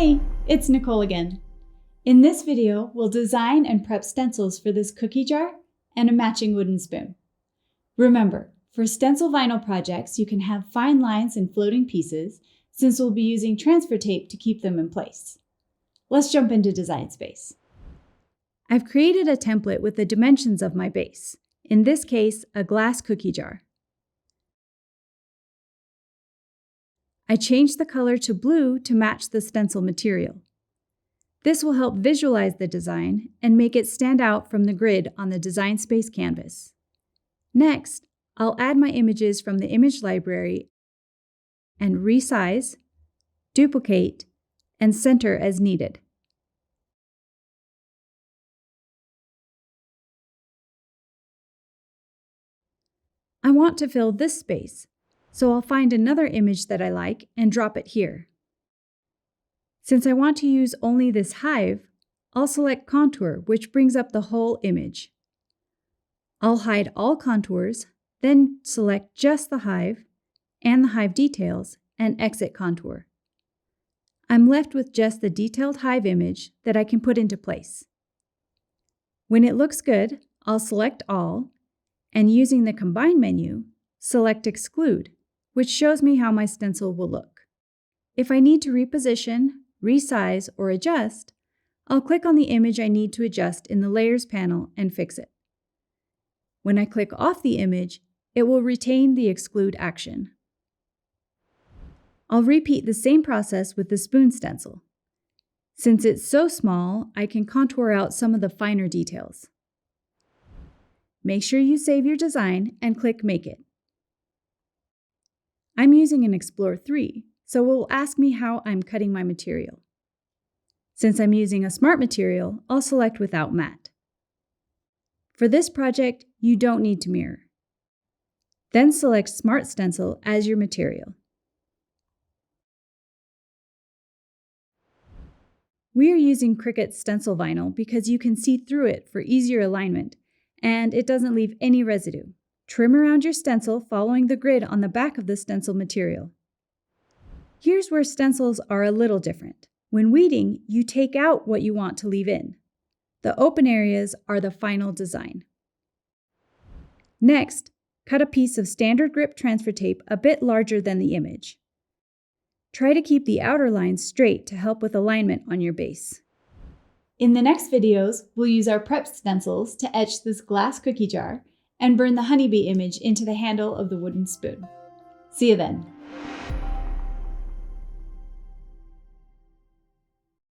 Hey, it's Nicole again. In this video, we'll design and prep stencils for this cookie jar and a matching wooden spoon. Remember, for stencil vinyl projects, you can have fine lines and floating pieces since we'll be using transfer tape to keep them in place. Let's jump into Design Space. I've created a template with the dimensions of my base, in this case, a glass cookie jar. I changed the color to blue to match the stencil material. This will help visualize the design and make it stand out from the grid on the Design Space canvas. Next, I'll add my images from the image library and resize, duplicate, and center as needed. I want to fill this space, so I'll find another image that I like and drop it here. Since I want to use only this hive, I'll select Contour, which brings up the whole image. I'll hide all contours, then select just the hive and the hive details and exit Contour. I'm left with just the detailed hive image that I can put into place. When it looks good, I'll select all, and using the Combine menu, select Exclude, which shows me how my stencil will look. If I need to reposition, resize, or adjust, I'll click on the image I need to adjust in the Layers panel and fix it. When I click off the image, it will retain the Exclude action. I'll repeat the same process with the spoon stencil. Since it's so small, I can contour out some of the finer details. Make sure you save your design and click Make It. I'm using an Explore 3, so it will ask me how I'm cutting my material. Since I'm using a smart material, I'll select Without Matte. For this project, you don't need to mirror. Then select Smart Stencil as your material. We are using Cricut stencil vinyl because you can see through it for easier alignment, and it doesn't leave any residue. Trim around your stencil following the grid on the back of the stencil material. Here's where stencils are a little different. When weeding, you take out what you want to leave in. The open areas are the final design. Next, cut a piece of standard grip transfer tape a bit larger than the image. Try to keep the outer lines straight to help with alignment on your base. In the next videos, we'll use our prep stencils to etch this glass cookie jar and burn the honeybee image into the handle of the wooden spoon. See you then.